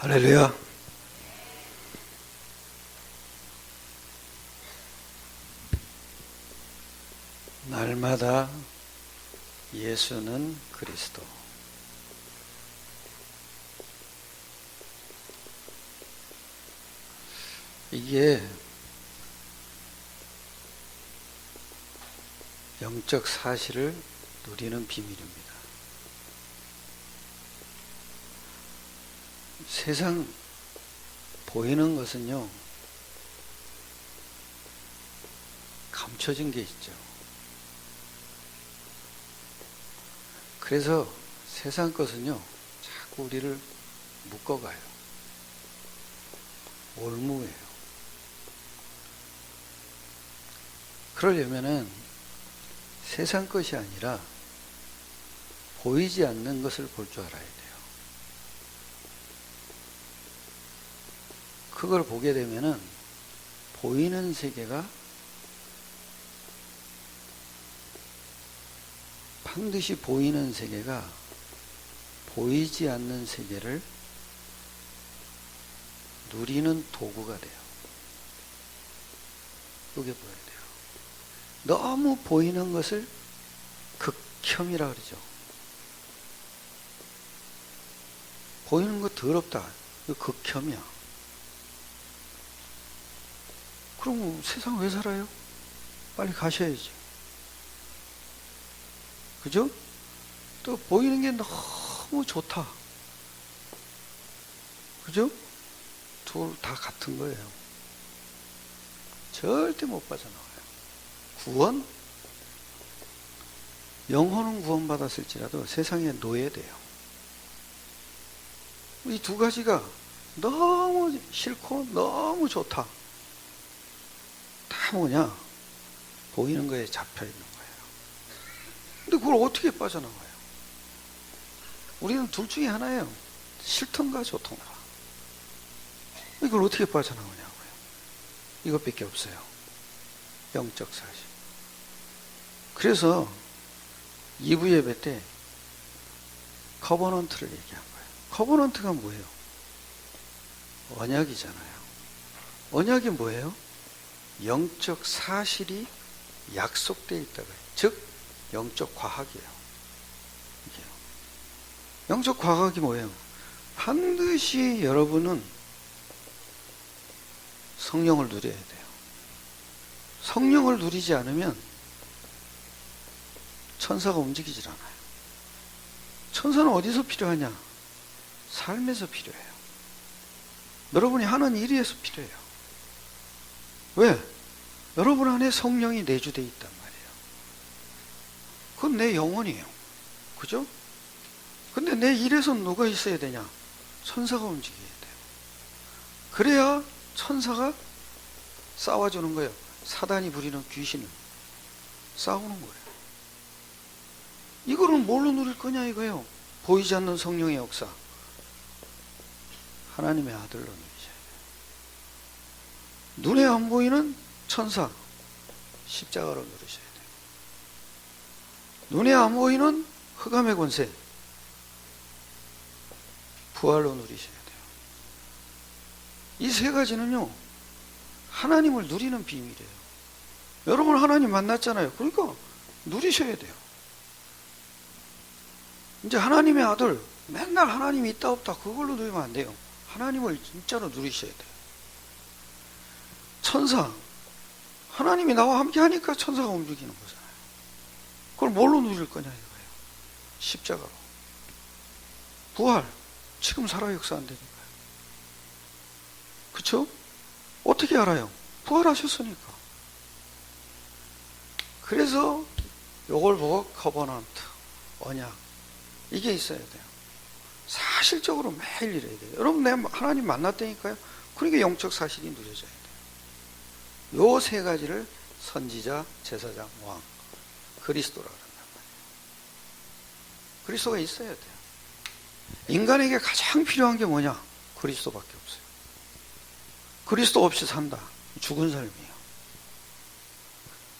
할렐루야. 날마다 예수는 그리스도. 이게 영적 사실을 누리는 비밀입니다. 세상 보이는 것은요, 감춰진 게 있죠. 그래서 세상 것은요, 자꾸 우리를 묶어가요. 올무예요. 그러려면은 세상 것이 아니라 보이지 않는 것을 볼 줄 알아야 돼요. 그걸 보게 되면은 보이는 세계가 반드시 보이는 세계가 보이지 않는 세계를 누리는 도구가 돼요. 그게 보여야 돼요. 너무 보이는 것을 극혐이라 그러죠. 보이는 거 더럽다. 이거 극혐이야. 그럼 세상 왜 살아요? 빨리 가셔야지. 그죠? 또 보이는 게 너무 좋다. 그죠? 둘 다 같은 거예요. 절대 못 빠져나와요. 구원? 영혼은 구원받았을지라도 세상에 노예돼요. 이 두 가지가 너무 싫고 너무 좋다. 다 뭐냐? 보이는 거에 잡혀 있는 거예요. 근데 그걸 어떻게 빠져나와요? 우리는 둘 중에 하나예요. 싫던가 좋던가. 이걸 어떻게 빠져나오냐고요. 이것밖에 없어요. 영적 사실. 그래서 2부 예배 때 커버넌트를 얘기한 거예요. 커버넌트가 뭐예요? 언약이잖아요. 언약이 뭐예요? 영적 사실이 약속되어 있다고 해요. 즉 영적 과학이에요. 이게요. 영적 과학이 뭐예요? 반드시 여러분은 성령을 누려야 돼요. 성령을 누리지 않으면 천사가 움직이질 않아요. 천사는 어디서 필요하냐? 삶에서 필요해요. 여러분이 하는 일에서 필요해요. 왜? 여러분 안에 성령이 내주되어 있단 말이에요. 그건 내 영혼이에요. 그죠? 근데 내 일에서 누가 있어야 되냐? 천사가 움직여야 돼요. 그래야 천사가 싸워주는 거예요. 사단이 부리는 귀신을 싸우는 거예요. 이거를 뭘로 누릴 거냐 이거예요. 보이지 않는 성령의 역사. 하나님의 아들로 누리셔야 돼요. 눈에 안 보이는 천사, 십자가로 누리셔야 돼요. 눈에 안 보이는 흑암의 권세, 부활로 누리셔야 돼요. 이 세 가지는요, 하나님을 누리는 비밀이에요. 여러분 하나님 만났잖아요. 그러니까 누리셔야 돼요. 이제 하나님의 아들, 맨날 하나님이 있다 없다 그걸로 누리면 안 돼요. 하나님을 진짜로 누리셔야 돼요. 천사, 하나님이 나와 함께 하니까 천사가 움직이는 거잖아요. 그걸 뭘로 누릴 거냐 이거예요. 십자가로. 부활, 지금 살아 역사한다니까요. 그쵸? 어떻게 알아요? 부활하셨으니까. 그래서 요걸 보고 커버넌트, 언약, 이게 있어야 돼요. 사실적으로 매일 이래야 돼요. 여러분 내가 하나님 만났다니까요. 그러니까 영적 사실이 누려져야 돼요. 요 세 가지를 선지자, 제사장, 왕, 그리스도라고 한단 말이에요. 그리스도가 있어야 돼요. 인간에게 가장 필요한 게 뭐냐? 그리스도밖에 없어요. 그리스도 없이 산다. 죽은 삶이에요.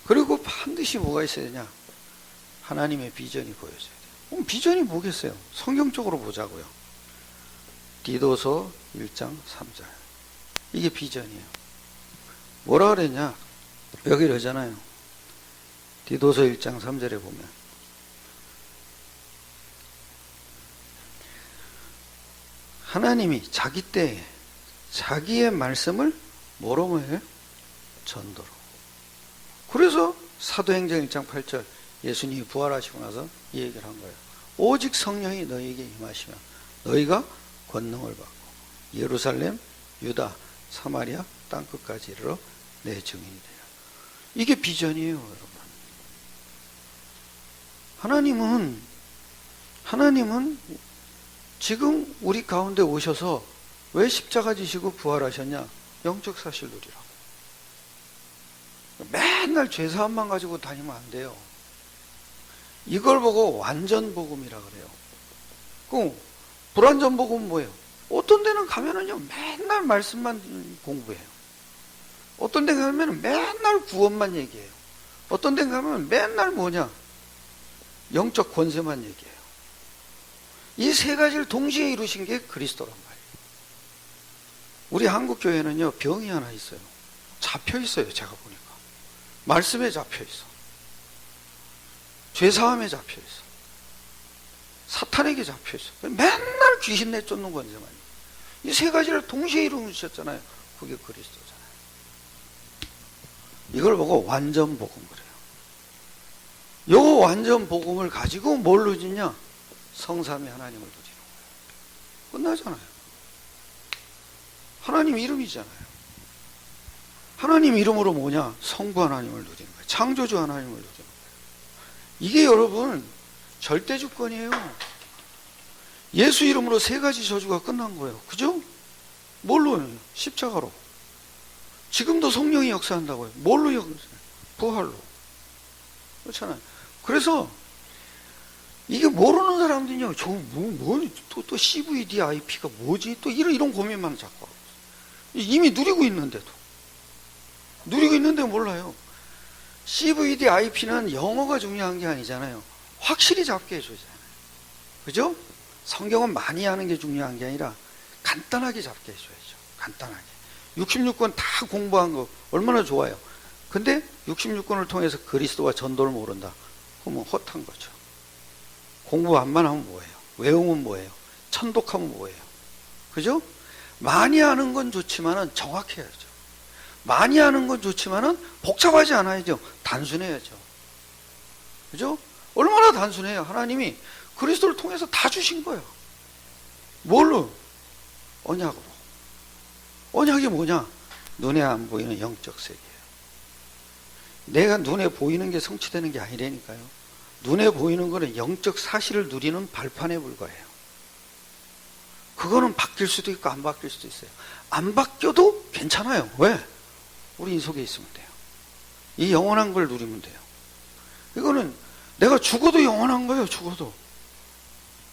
그리고 반드시 뭐가 있어야 되냐? 하나님의 비전이 보여져야 돼요. 그럼 비전이 뭐겠어요? 성경적으로 보자고요. 디도서 1장 3절. 이게 비전이에요. 뭐라 그랬냐? 여기 이러잖아요. 디도서 1장 3절에 보면 하나님이 자기 때에 자기의 말씀을 뭐로 해요? 전도로. 그래서 사도행전 1장 8절 예수님이 부활하시고 나서 이 얘기를 한 거예요. 오직 성령이 너희에게 임하시면 너희가 권능을 받고 예루살렘, 유다, 사마리아 땅끝까지 이르러 내 증인이 되라. 이게 비전이에요, 여러분. 하나님은 지금 우리 가운데 오셔서 왜 십자가 지시고 부활하셨냐? 영적 사실 누리라고. 맨날 죄사함만 가지고 다니면 안 돼요. 이걸 보고 완전 복음이라 그래요. 그 불완전 복음은 뭐예요? 어떤 데는 가면은요 맨날 말씀만 공부해요. 어떤 데 가면은 맨날 구원만 얘기해요. 어떤 데 가면 맨날 뭐냐? 영적 권세만 얘기해요. 이 세 가지를 동시에 이루신 게 그리스도란 말이에요. 우리 한국 교회는요 병이 하나 있어요. 잡혀 있어요. 제가 보니까 말씀에 잡혀 있어. 죄사함에 잡혀 있어. 사탄에게 잡혀 있어. 맨날 귀신 내쫓는 권세만. 이 세 가지를 동시에 이루셨잖아요. 그게 그리스도잖아요. 이걸 보고 완전 복음 그래요. 요 완전 복음을 가지고 뭘 누리냐? 성삼위 하나님을 누리는 거예요. 끝나잖아요. 하나님 이름이잖아요. 하나님 이름으로 뭐냐? 성부 하나님을 누리는 거예요. 창조주 하나님을 누리는 거예요. 이게 여러분 절대 주권이에요. 예수 이름으로 세 가지 저주가 끝난 거예요. 그죠? 뭘로요? 십자가로. 지금도 성령이 역사한다고요. 뭘로 역사해요? 부활로. 그렇잖아요. 그래서 이게 모르는 사람들이요. 또 CVD IP가 뭐지? 또 이런 고민만 자꾸 하고 있어요. 이미 누리고 있는데 몰라요. CVD IP는 영어가 중요한 게 아니잖아요. 확실히 잡게 해주잖아요. 그죠? 성경은 많이 하는 게 중요한 게 아니라 간단하게 잡게 해줘야죠. 간단하게. 66권 다 공부한 거 얼마나 좋아요. 근데 66권을 통해서 그리스도와 전도를 모른다. 그러면 헛한 거죠. 공부만 하면 뭐예요? 외우면 뭐예요? 천독하면 뭐예요? 그죠? 많이 하는 건 좋지만은 정확해야죠. 많이 하는 건 좋지만은 복잡하지 않아야죠. 단순해야죠. 그죠? 얼마나 단순해요. 하나님이 그리스도를 통해서 다 주신 거예요. 뭘로? 언약으로. 언약이 뭐냐? 눈에 안 보이는 영적 세계예요. 내가 눈에 보이는 게 성취되는 게 아니라니까요. 눈에 보이는 거는 영적 사실을 누리는 발판에 불과해요. 그거는 바뀔 수도 있고 안 바뀔 수도 있어요. 안 바뀌어도 괜찮아요. 왜? 우리 이 속에 있으면 돼요. 이 영원한 걸 누리면 돼요. 이거는 내가 죽어도 영원한 거예요. 죽어도.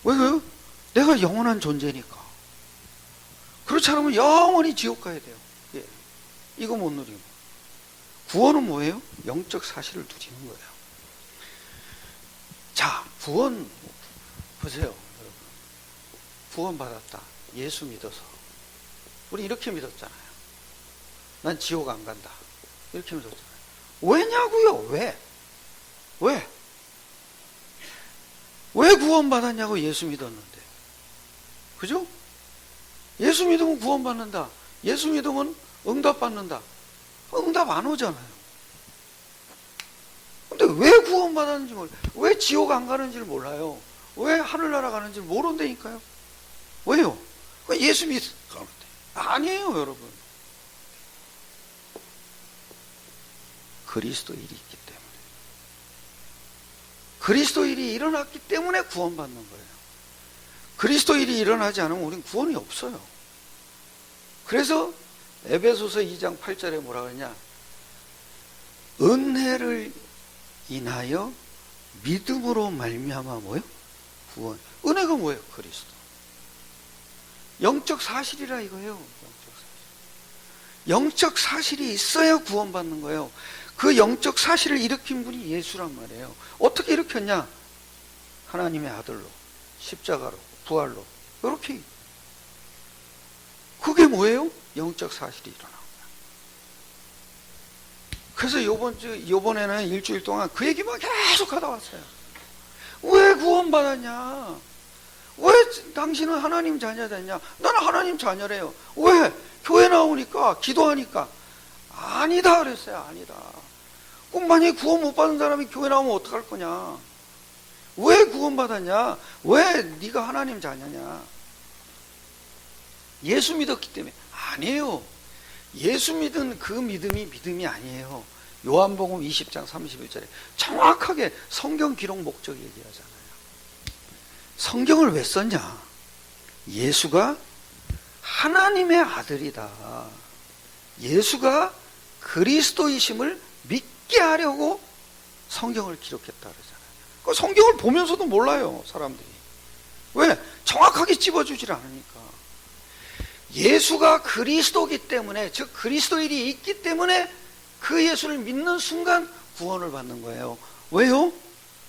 왜요? 내가 영원한 존재니까. 그렇지 않으면 영원히 지옥 가야 돼요. 예. 이거 못 누리고. 구원은 뭐예요? 영적 사실을 누리는 거예요. 자, 구원 보세요, 여러분. 구원 받았다. 예수 믿어서. 우리 이렇게 믿었잖아요. 난 지옥 안 간다. 이렇게 믿었잖아요. 왜냐고요? 왜 구원 받았냐고. 예수 믿었는데. 그죠? 예수 믿으면 구원 받는다. 예수 믿으면 응답 받는다. 응답 안 오잖아요. 근데 왜 구원 받았는지 몰라요. 왜 지옥 안 가는지를 몰라요. 왜 하늘나라 가는지 모른다니까요. 왜요? 예수 믿으면 가는데. 아니에요, 여러분. 그리스도 일이 있기 때문에. 그리스도 일이 일어났기 때문에 구원받는 거예요. 그리스도 일이 일어나지 않으면 우리는 구원이 없어요. 그래서 에베소서 2장 8절에 뭐라 그러냐? 은혜를 인하여 믿음으로 말미암아 뭐예요? 구원. 은혜가 뭐예요? 그리스도. 영적 사실이라 이거예요. 영적 사실이 있어야 구원받는 거예요. 그 영적 사실을 일으킨 분이 예수란 말이에요. 어떻게 일으켰냐? 하나님의 아들로, 십자가로, 부활로. 이렇게 뭐예요? 영적 사실이 일어나는 거예요. 그래서 요번에는 일주일 동안 그 얘기만 계속 하다 왔어요. 왜 구원받았냐? 왜 당신은 하나님 자녀됐냐? 나는 하나님 자녀래요. 왜? 교회 나오니까, 기도하니까. 아니다 그랬어요. 아니다. 꼭 만약에 구원 못 받은 사람이 교회 나오면 어떡할 거냐? 왜 구원받았냐? 왜 네가 하나님 자녀냐? 예수 믿었기 때문에. 아니에요. 예수 믿은 그 믿음이 아니에요. 요한복음 20장 31절에 정확하게 성경 기록 목적 얘기하잖아요. 성경을 왜 썼냐? 예수가 하나님의 아들이다. 예수가 그리스도이심을 믿게 하려고 성경을 기록했다 그러잖아요. 그 성경을 보면서도 몰라요, 사람들이. 왜? 정확하게 찝어주질 않으니까. 예수가 그리스도이기 때문에, 즉 그리스도인이 있기 때문에 그 예수를 믿는 순간 구원을 받는 거예요. 왜요?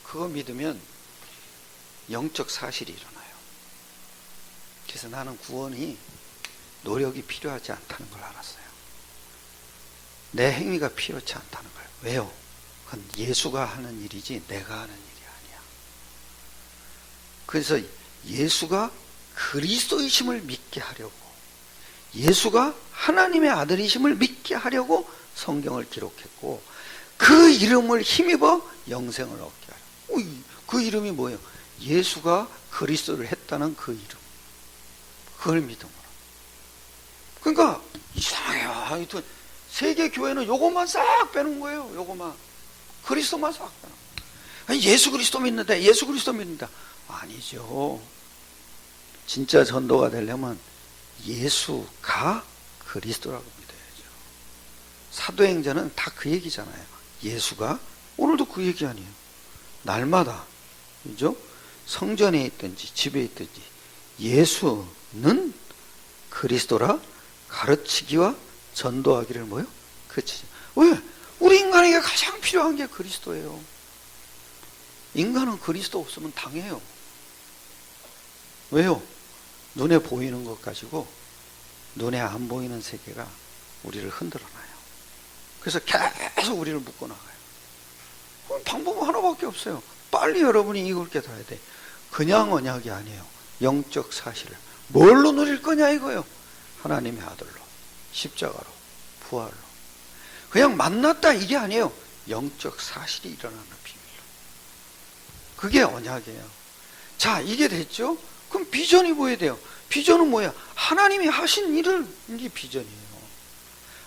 그거 믿으면 영적 사실이 일어나요. 그래서 나는 구원이 노력이 필요하지 않다는 걸 알았어요. 내 행위가 필요치 않다는 거예요. 왜요? 그건 예수가 하는 일이지 내가 하는 일이 아니야. 그래서 예수가 그리스도이심을 믿게 하려고, 예수가 하나님의 아들이심을 믿게 하려고 성경을 기록했고, 그 이름을 힘입어 영생을 얻게 하려고. 그 이름이 뭐예요? 예수가 그리스도를 했다는 그 이름. 그걸 믿음으로. 그러니까 이상해요. 하여튼 세계 교회는 요것만 싹 빼는 거예요. 요것만. 그리스도만 싹 빼는 거예요. 예수 그리스도 믿는다. 예수 그리스도 믿는다. 아니죠. 진짜 전도가 되려면 예수가 그리스도라고 믿어야죠. 사도행전은 다 그 얘기잖아요. 예수가, 오늘도 그 얘기 아니에요. 날마다, 그죠? 성전에 있든지 집에 있든지 예수는 그리스도라 가르치기와 전도하기를 뭐요? 그치죠. 왜? 우리 인간에게 가장 필요한 게 그리스도예요. 인간은 그리스도 없으면 당해요. 왜요? 눈에 보이는 것 가지고 눈에 안 보이는 세계가 우리를 흔들어놔요. 그래서 계속 우리를 묶어나가요. 방법은 하나밖에 없어요. 빨리 여러분이 이걸 깨달아야 돼. 그냥 언약이 아니에요. 영적 사실을 뭘로 누릴 거냐 이거예요. 하나님의 아들로, 십자가로, 부활로. 그냥 만났다 이게 아니에요. 영적 사실이 일어나는 비밀로. 그게 언약이에요. 자, 이게 됐죠? 그럼 비전이 뭐야 돼요? 비전은 뭐야? 하나님이 하신 일을, 이게 비전이에요.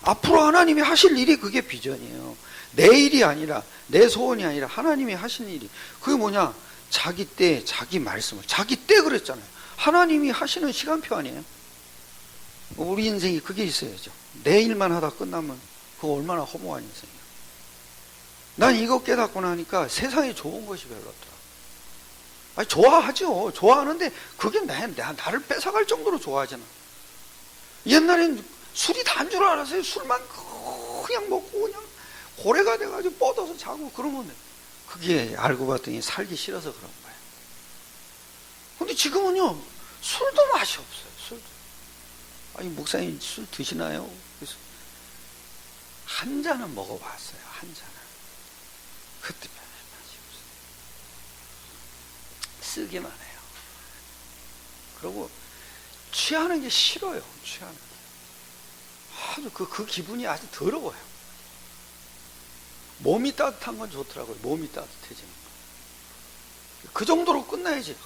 앞으로 하나님이 하실 일이 그게 비전이에요. 내 일이 아니라, 내 소원이 아니라 하나님이 하신 일이. 그게 뭐냐? 자기 때, 자기 말씀을. 자기 때 그랬잖아요. 하나님이 하시는 시간표 아니에요? 우리 인생이 그게 있어야죠. 내 일만 하다 끝나면 그거 얼마나 허무한 인생이에요. 난 이거 깨닫고 나니까 세상에 좋은 것이 별로 없더라. 아니, 좋아하죠. 좋아하는데 그게 나를 뺏어갈 정도로 좋아하잖아. 옛날엔 술이 단 줄 알았어요. 술만 그냥 먹고 그냥 고래가 돼가지고 뻗어서 자고 그러면 그게 알고 봤더니 살기 싫어서 그런 거예요. 근데 지금은요, 술도 맛이 없어요. 술도. 아니, 목사님 술 드시나요? 그래서 한 잔은 먹어봤어요. 한 잔은. 그때 맛이 없어요. 쓰기만 해요. 그리고 취하는 게 싫어요. 취하는 게. 아주 그 기분이 아주 더러워요. 몸이 따뜻한 건 좋더라고요. 몸이 따뜻해지는 거. 그 정도로 끝나야지.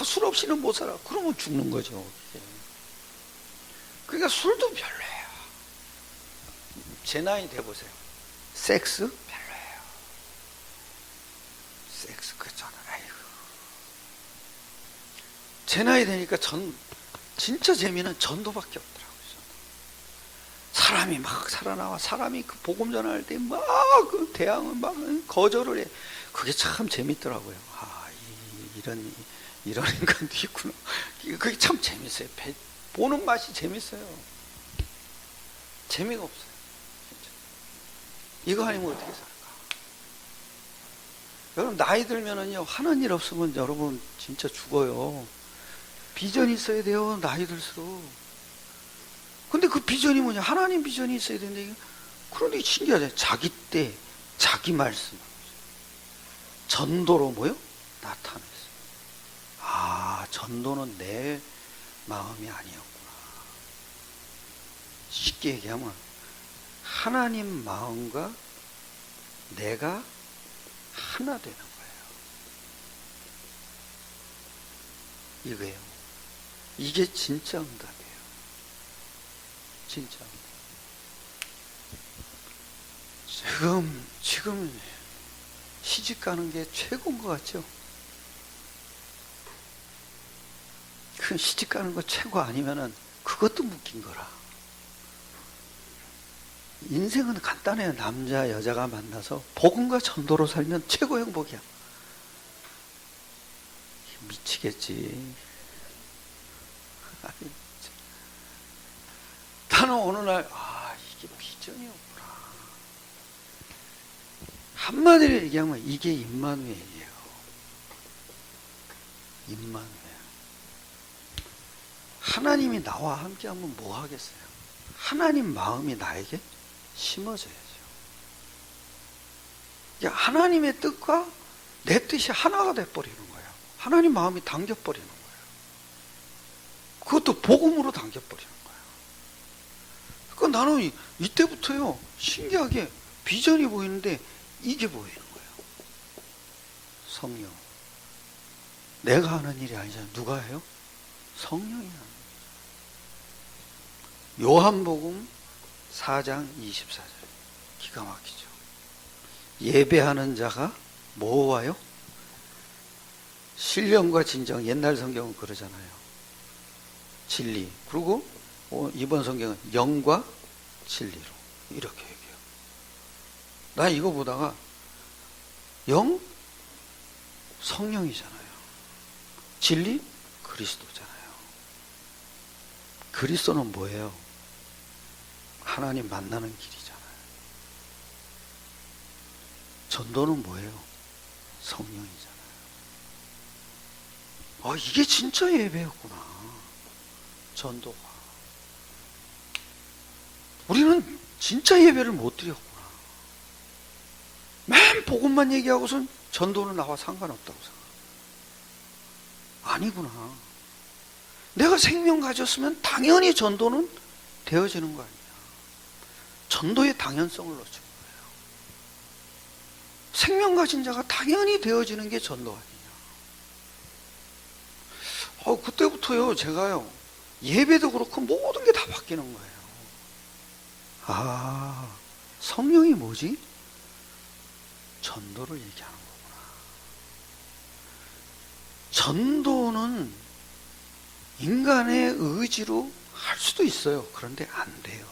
술 없이는 못 살아. 그러면 죽는 거죠. 그러니까 술도 별로예요. 제 나이 돼보세요. 섹스? 별로예요. 섹스 그렇잖아. 아이고. 제 나이 되니까 진짜 재미는 전도밖에 없더라고요. 사람이 막 살아나와, 사람이 그 복음 전할 때 막 그 대항은 막 거절을 해. 그게 참 재밌더라고요. 이런 인간도 있구나. 그게 참 재밌어요. 보는 맛이 재밌어요. 재미가 없어요. 진짜. 이거 아니면 어떻게 살까? 여러분, 나이 들면은요, 하는 일 없으면 여러분 진짜 죽어요. 비전이 있어야 돼요. 나이 들수록. 근데 그 비전이 뭐냐? 하나님 비전이 있어야 되는데, 그런데 신기하잖아요. 자기 때, 자기 말씀. 전도로 뭐요? 나타냈어요. 아, 전도는 내 마음이 아니었구나. 쉽게 얘기하면, 하나님 마음과 내가 하나 되는 거예요. 이거예요. 이게 진짜 응답이에요. 진짜. 지금 시집 가는 게 최고인 것 같죠? 그 시집 가는 거 최고 아니면은 그것도 묶인 거라. 인생은 간단해요. 남자, 여자가 만나서 복음과 전도로 살면 최고 행복이야. 미치겠지. 나는 어느 날, 이게 비전이었구나. 한마디로 얘기하면 이게 임마누엘이에요. 임마누엘. 하나님이 나와 함께하면 뭐 하겠어요? 하나님 마음이 나에게 심어져야죠. 하나님의 뜻과 내 뜻이 하나가 돼버리는 거예요. 하나님 마음이 당겨버리는 거예요. 그것도 복음으로 당겨버리는 거예요. 그러니까 나는 이때부터요, 신기하게 비전이 보이는데 이게 보이는 거예요. 성령. 내가 하는 일이 아니잖아요. 누가 해요? 성령이 하는 거예요. 요한복음 4장 24절. 기가 막히죠. 예배하는 자가 뭐 와요? 신령과 진정. 옛날 성경은 그러잖아요. 진리. 그리고 이번 성경은 영과 진리로. 이렇게 얘기해요. 나 이거 보다가 영? 성령이잖아요. 진리? 그리스도잖아요. 그리스도는 뭐예요? 하나님 만나는 길이잖아요. 전도는 뭐예요? 성령이잖아요. 이게 진짜 예배였구나. 전도가. 우리는 진짜 예배를 못 드렸구나. 맨 복음만 얘기하고선 전도는 나와 상관없다고 생각. 아니구나. 내가 생명 가졌으면 당연히 전도는 되어지는 거 아니야. 전도의 당연성을 놓친 거예요. 생명 가진 자가 당연히 되어지는 게 전도 아니냐. 그때부터요, 제가요, 예배도 그렇고 모든 게 다 바뀌는 거예요. 성령이 뭐지? 전도를 얘기하는 거구나. 전도는 인간의 의지로 할 수도 있어요. 그런데 안 돼요.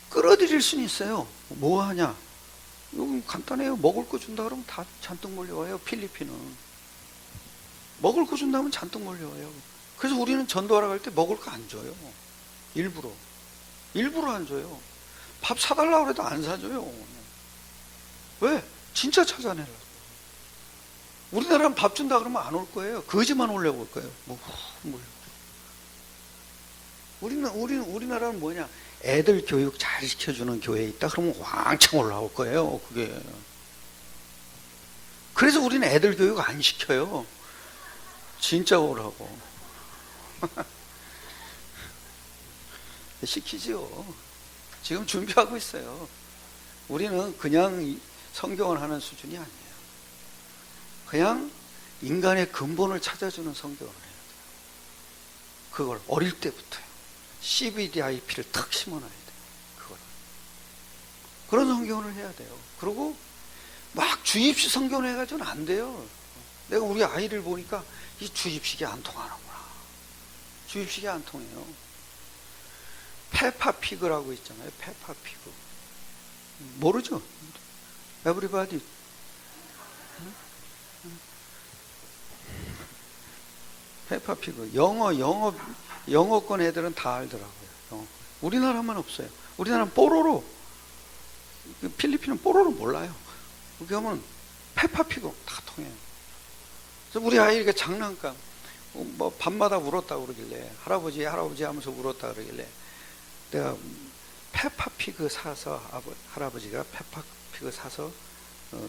끌어들일 수는 있어요. 뭐 하냐? 이건 간단해요. 먹을 거 준다 그러면 다 잔뜩 몰려와요. 필리핀은. 먹을 거 준다면 잔뜩 몰려와요. 그래서 우리는 전도하러 갈 때 먹을 거 안 줘요. 일부러 안 줘요. 밥 사달라고 해도 안 사줘요. 왜? 진짜 찾아내려고. 우리나라는 밥 준다 그러면 안 올 거예요. 거지만 오려고 올 거예요. 우리나라는 뭐냐? 애들 교육 잘 시켜주는 교회에 있다 그러면 왕창 올라올 거예요. 그게. 그래서 우리는 애들 교육 안 시켜요. 진짜 오라고. 시키지요. 지금 준비하고 있어요. 우리는 그냥 성경을 하는 수준이 아니에요. 그냥 인간의 근본을 찾아주는 성경을 해야 돼요. 그걸 어릴 때부터요. CBDIP를 탁 심어놔야 돼요. 그걸. 그런 성경을 해야 돼요. 그리고 막 주입식 성경을 해가지고는 안 돼요. 내가 우리 아이를 보니까 이 주입식이 안 통하는구나. 주입식이 안 통해요. 페파피그라고 있잖아요. 페파피그. 모르죠? Everybody. 페파피그. 영어권 애들은 다 알더라고요. 영어권. 우리나라만 없어요. 우리나라는 뽀로로. 필리핀은 뽀로로 몰라요. 거기 가면 페파피그 다 통해요. 그래서 우리 아이가 장난감. 뭐 밤마다 울었다 그러길래 할아버지 하면서 울었다 그러길래 내가 페파피그 사서 할아버지가 페파피그 사서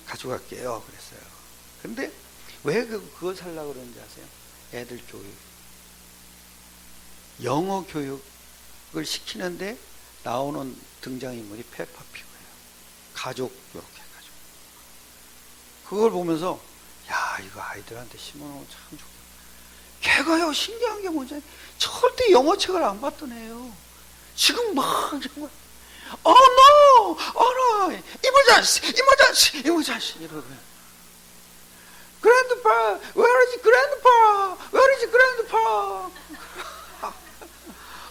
가져갈게요 그랬어요. 근데 왜 그걸 살려고 그러는지 아세요? 애들 교육, 영어 교육을 시키는데 나오는 등장인물이 페파피그예요. 가족 이렇게 가족. 그걸 보면서 야 이거 아이들한테 심어놓으면 참 좋겠다. 걔가요 신기한 게 뭐지? 절대 영어책을 안 봤던 애예요. 지금 막 정말 no, no, emergency 이러고요. Grandpa, where is Grandpa? Where is Grandpa?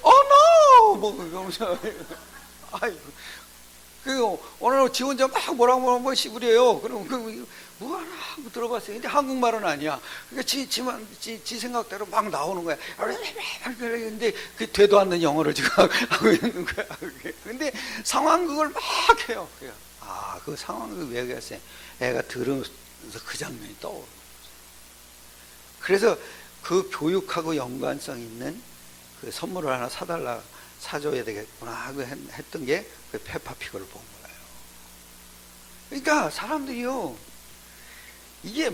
Oh no! 뭐 그러면서 아이고 그 오늘 지 혼자 막 뭐라고 시부려요. 그럼 뭐 하나 하고 들어봤어요. 근데 한국말은 아니야. 그러니까 지 생각대로 막 나오는 거야. 근데 그 되도 않는 영어를 지금 하고 있는 거야. 근데 상황극을 막 해요. 아, 그 상황극 왜 그랬어요? 애가 들으면서 그 장면이 떠오르는 거죠. 그래서 그 교육하고 연관성 있는 그 선물을 하나 사줘야 되겠구나 하고 했던 게 그 페파피그를 본 거예요. 그러니까 사람들이요, 이게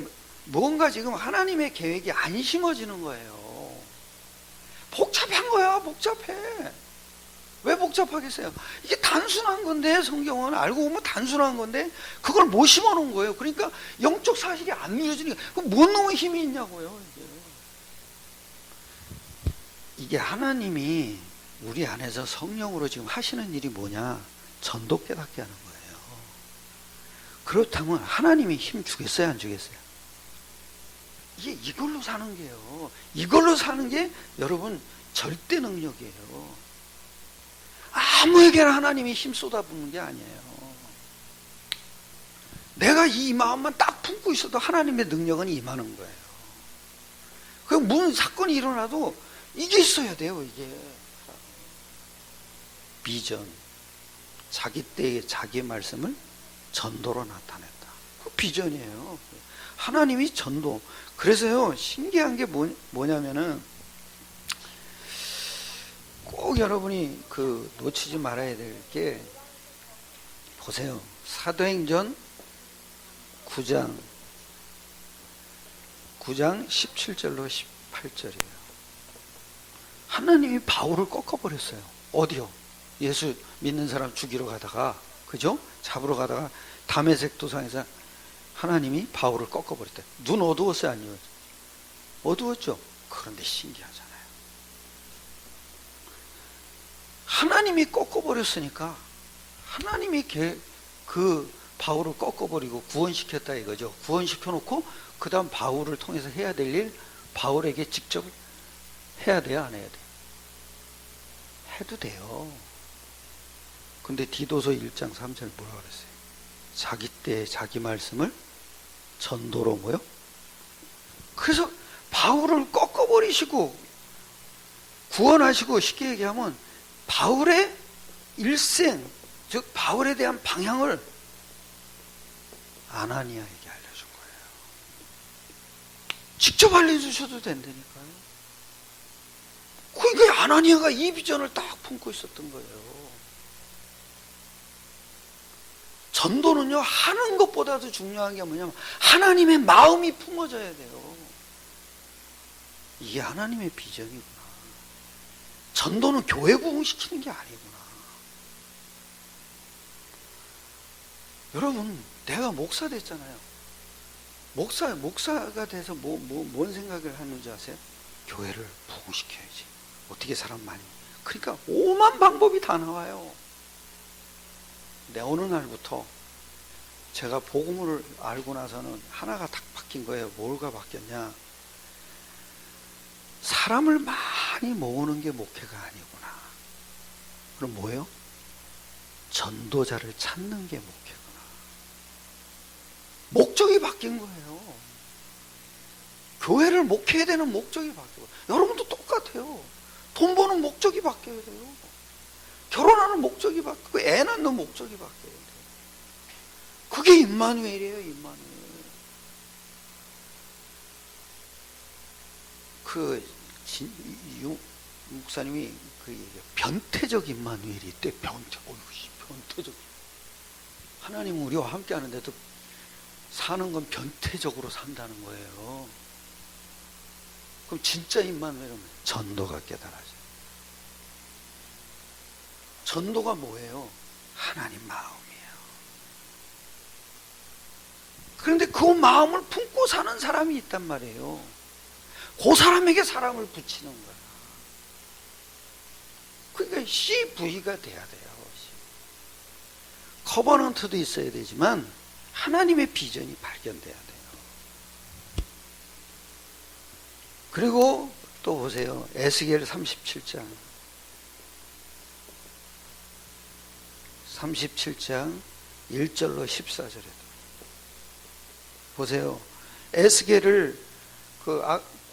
뭔가 지금 하나님의 계획이 안 심어지는 거예요. 복잡한 거야, 복잡해. 왜 복잡하겠어요? 이게 단순한 건데, 성경은 알고 보면 단순한 건데, 그걸 못 심어 놓은 거예요. 그러니까 영적 사실이 안 누려지니까, 그럼 뭔 놈의 힘이 있냐고요, 이게 하나님이 우리 안에서 성령으로 지금 하시는 일이 뭐냐? 전도 깨닫게 하는 거예요. 그렇다면 하나님이 힘 주겠어요, 안 주겠어요? 이걸로 사는 게요. 이걸로 사는 게 여러분 절대 능력이에요. 아무에게나 하나님이 힘 쏟아붓는 게 아니에요. 내가 이 마음만 딱 품고 있어도 하나님의 능력은 임하는 거예요. 그 무슨 사건이 일어나도 이게 있어야 돼요, 이게. 비전. 자기 때의 자기 말씀을 전도로 나타냈다. 그 비전이에요. 하나님이 전도. 그래서요, 신기한 게 뭐냐면은, 꼭 여러분이 놓치지 말아야 될 게, 보세요. 사도행전 9장 17절로 18절이에요. 하나님이 바울을 꺾어버렸어요. 어디요? 예수 믿는 사람 죽이러 가다가, 그죠? 잡으러 가다가 다메섹 도상에서 하나님이 바울을 꺾어버렸대. 눈 어두웠어요, 아니요? 어두웠죠? 그런데 신기하잖아요. 하나님이 꺾어버렸으니까 하나님이 그 바울을 꺾어버리고 구원시켰다 이거죠. 구원시켜놓고 그 다음 바울을 통해서 해야 될 일 바울에게 직접 해야 돼요, 안 해야 돼요? 해도 돼요. 근데 디도서 1장 3절 뭐라고 그랬어요? 자기 때 자기 말씀을 전도로 뭐요? 그래서 바울을 꺾어버리시고 구원하시고, 쉽게 얘기하면 바울의 일생, 즉 바울에 대한 방향을 아나니아에게 알려준 거예요. 직접 알려주셔도 된다니까요. 그러니까 아나니아가 이 비전을 딱 품고 있었던 거예요. 전도는요, 하는 것보다도 중요한 게 뭐냐면 하나님의 마음이 품어져야 돼요. 이게 하나님의 비전이구나. 전도는 교회 부흥시키는 게 아니구나. 여러분, 내가 목사 됐잖아요. 목사가 돼서 뭔 생각을 하는지 아세요? 교회를 부흥시켜야지. 어떻게 사람 많이. 그러니까 오만 방법이 다 나와요. 근데 어느 날부터 제가 복음을 알고 나서는 하나가 딱 바뀐 거예요. 뭐가 바뀌었냐? 사람을 많이 모으는 게 목회가 아니구나. 그럼 뭐예요? 전도자를 찾는 게 목회구나. 목적이 바뀐 거예요. 교회를 목회해야 되는 목적이 바뀌고, 여러분도 똑같아요. 돈 버는 목적이 바뀌어야 돼요. 결혼하는 목적이 바뀌고, 애 낳는 목적이 바뀌어야 돼요. 그게 임마누엘이에요, 임마누엘. 목사님이 그 얘기해요. 변태적 임마누엘이 있대. 변태적. 하나님은 우리와 함께 하는데도 사는 건 변태적으로 산다는 거예요. 그럼 진짜 임마누엘은 전도가 깨달아져요. 전도가 뭐예요? 하나님 마음이에요. 그런데 그 마음을 품고 사는 사람이 있단 말이에요. 그 사람에게 사람을 붙이는 거야. 그러니까 CV가 돼야 돼요. 커버넌트도 있어야 되지만 하나님의 비전이 발견돼야 돼요. 그리고 또 보세요. 에스겔 37장 1절로 14절에도 보세요. 에스겔을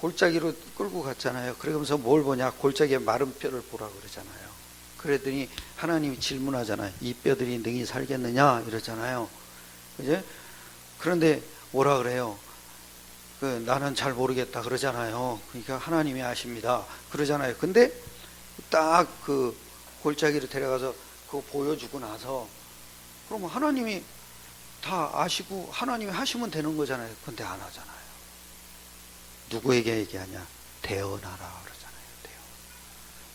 골짜기로 끌고 갔잖아요. 그러면서 뭘 보냐? 골짜기에 마른 뼈를 보라 그러잖아요. 그랬더니 하나님이 질문하잖아요. 이 뼈들이 능히 살겠느냐? 이러잖아요. 그제? 그런데 뭐라 그래요? 나는 잘 모르겠다 그러잖아요. 그러니까 하나님이 아십니다. 그러잖아요. 근데 딱 그 골짜기로 데려가서 그거 보여주고 나서 그러면 하나님이 다 아시고 하나님이 하시면 되는 거잖아요. 근데 안 하잖아요. 누구에게 얘기하냐? 대언하라 그러잖아요.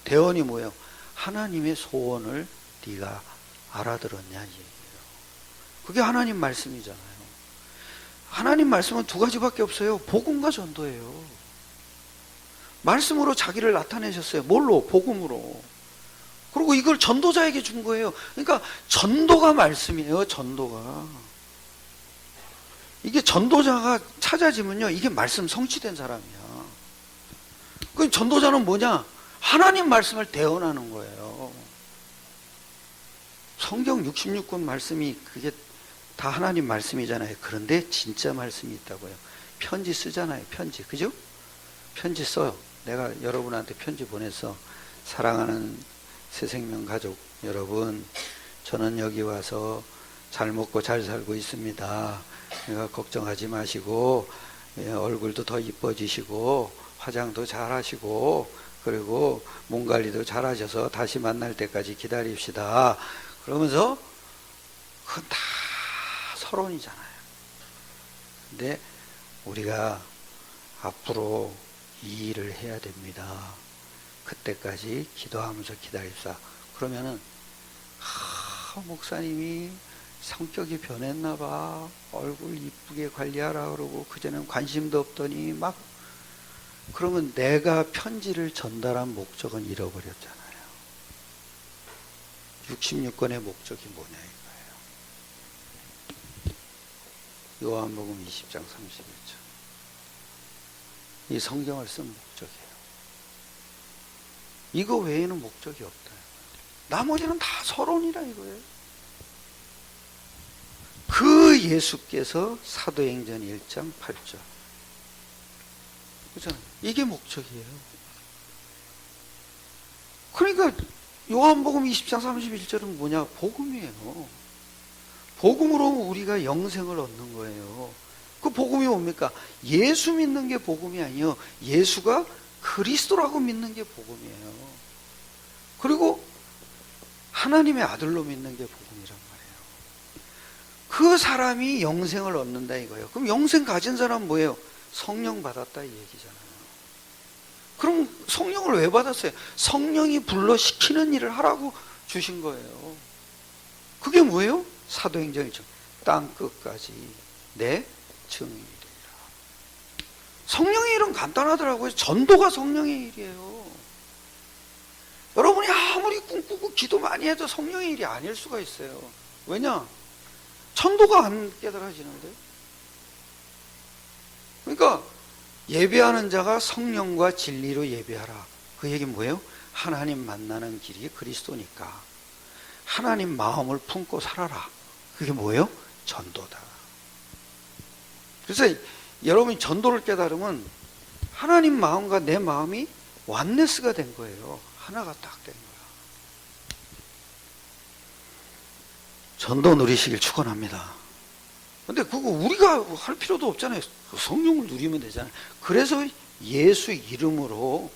대언이 뭐예요? 하나님의 소원을 네가 알아들었냐 이 얘기예요. 그게 하나님 말씀이잖아요. 하나님 말씀은 두 가지밖에 없어요. 복음과 전도예요. 말씀으로 자기를 나타내셨어요. 뭘로? 복음으로. 그리고 이걸 전도자에게 준 거예요. 그러니까 전도가 말씀이에요. 전도가. 이게 전도자가 찾아지면요, 이게 말씀 성취된 사람이야. 그 전도자는 뭐냐? 하나님 말씀을 대언하는 거예요. 성경 66권 말씀이 그게 다 하나님 말씀이잖아요. 그런데 진짜 말씀이 있다고요. 편지 쓰잖아요. 편지. 그죠? 편지 써요. 내가 여러분한테 편지 보냈어. 사랑하는 새생명 가족 여러분, 저는 여기 와서 잘 먹고 잘 살고 있습니다. 그러니까 걱정하지 마시고 얼굴도 더 이뻐지시고 화장도 잘 하시고 그리고 몸 관리도 잘 하셔서 다시 만날 때까지 기다립시다. 그러면서 그건 다 서론이잖아요. 근데 우리가 앞으로 이 일을 해야 됩니다. 그때까지 기도하면서 기다립시다. 그러면은 목사님이 성격이 변했나 봐. 얼굴 이쁘게 관리하라 그러고 그전엔 관심도 없더니 막 그러면 내가 편지를 전달한 목적은 잃어버렸잖아요. 66권의 목적이 뭐냐 이거예요. 요한복음 20장 31절. 이 성경을 쓴 목적이에요. 이거 외에는 목적이 없다. 나머지는 다 서론이라 이거예요. 그 예수께서 사도행전 1장 8절. 그렇잖아요. 이게 목적이에요. 그러니까 요한복음 20장 31절은 뭐냐? 복음이에요. 복음으로 우리가 영생을 얻는 거예요. 그 복음이 뭡니까? 예수 믿는 게 복음이 아니에요. 예수가 그리스도라고 믿는 게 복음이에요. 그리고 하나님의 아들로 믿는 게 복음이란 말이에요. 그 사람이 영생을 얻는다 이거예요. 그럼 영생 가진 사람은 뭐예요? 성령 받았다 이 얘기잖아요. 그럼 성령을 왜 받았어요? 성령이 불러 시키는 일을 하라고 주신 거예요. 그게 뭐예요? 사도행전 1장 땅 끝까지 내 증인이 되리라. 성령의 일은 간단하더라고요. 전도가 성령의 일이에요. 여러분이 아무리 꿈꾸고 기도 많이 해도 성령의 일이 아닐 수가 있어요. 왜냐? 전도가 안 깨달아지는데. 그러니까 예배하는 자가 성령과 진리로 예배하라. 그 얘기는 뭐예요? 하나님 만나는 길이 그리스도니까 하나님 마음을 품고 살아라. 그게 뭐예요? 전도다. 그래서 여러분이 전도를 깨달으면 하나님 마음과 내 마음이 완네스가 된 거예요. 하나가 딱 된 거야. 전도 누리시길 축원합니다. 근데 그거 우리가 할 필요도 없잖아요. 성령을 누리면 되잖아요. 그래서 예수 이름으로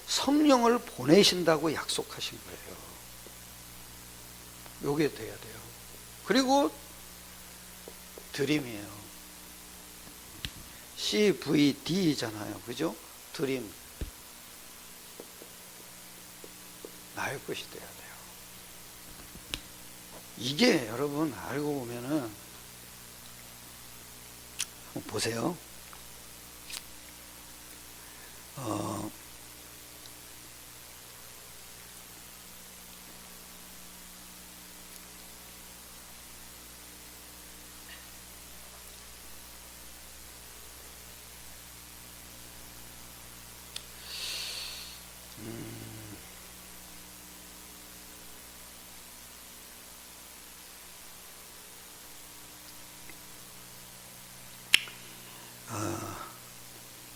성령을 보내신다고 약속하신 거예요. 요게 돼야 돼요. 그리고 드림이에요. CVD잖아요. 그죠? 드림. 나의 것이 돼야 돼요. 이게 여러분 알고 보면은 한번 보세요.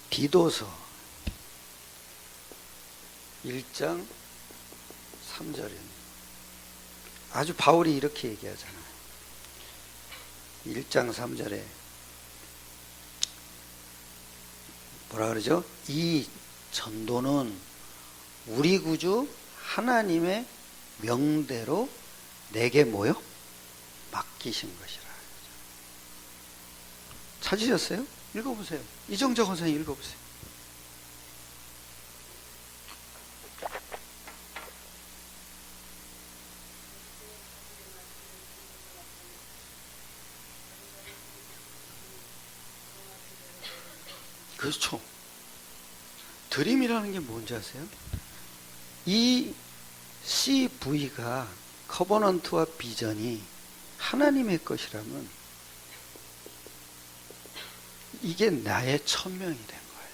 디도서 1장 3절에 아주 바울이 이렇게 얘기하잖아요. 1장 3절에 뭐라 그러죠? 이 전도는 우리 구주 하나님의 명대로 내게 뭐요? 맡기신 것이라. 찾으셨어요? 읽어보세요. 이정적 선생님 읽어보세요. 그렇죠. 드림이라는 게 뭔지 아세요? 이 CV가 커버넌트와 비전이 하나님의 것이라면 이게 나의 천명이 된 거예요.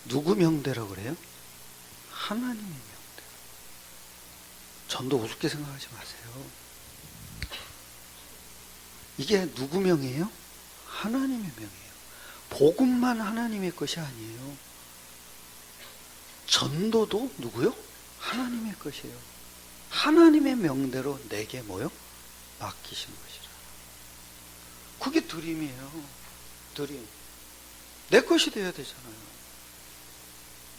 누구 명대라고 그래요? 하나님의 명대. 전도 우습게 생각하지 마세요. 이게 누구 명이에요? 하나님의 명이에요. 복음만 하나님의 것이 아니에요. 전도도 누구요? 하나님의 것이에요. 하나님의 명대로 내게 뭐요? 맡기신 것이라. 그게 드림이에요. 드림. 내 것이 되어야 되잖아요.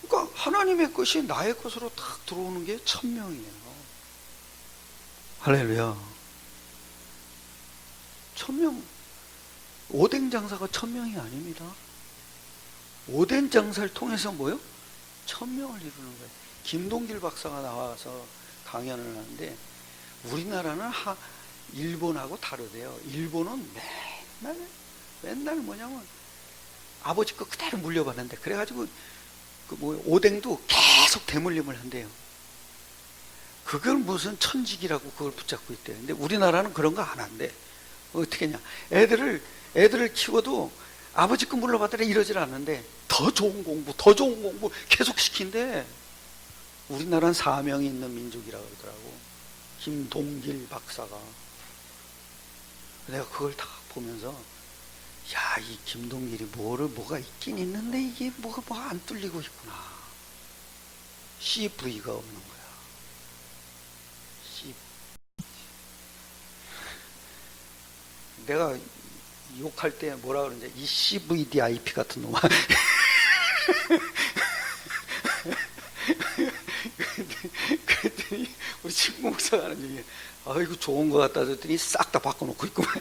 그러니까 하나님의 것이 나의 것으로 딱 들어오는 게 천명이에요. 할렐루야. 천명. 오뎅 장사가 천명이 아닙니다. 오뎅 장사를 통해서 뭐요? 천명을 이루는 거예요. 김동길 박사가 나와서 강연을 하는데 우리나라는 일본하고 다르대요. 일본은 맨날 뭐냐면 아버지 거 그대로 물려받는데 그래가지고 오뎅도 계속 대물림을 한대요. 그걸 무슨 천직이라고 그걸 붙잡고 있대요. 근데 우리나라는 그런 거 안 한대. 어떻게 했냐? 애들을 키워도 아버지 거 물려받더라 이러질 않는데 더 좋은 공부 계속 시킨대. 우리나라는 사명이 있는 민족이라고 그러더라고. 김동길 박사가. 내가 그걸 다 보면서 야, 이 김동길이 뭐가 있긴 있는데 이게 뭐가 안 뚫리고 있구나. CV가 없는 거야. 내가 욕할 때 뭐라 그러는지 이 CVDIP 같은 놈아. 그랬더니 우리 친구 목사가 하는 얘기, 이거 좋은 거 갖다 줬더니 싹 다 바꿔놓고 있구만.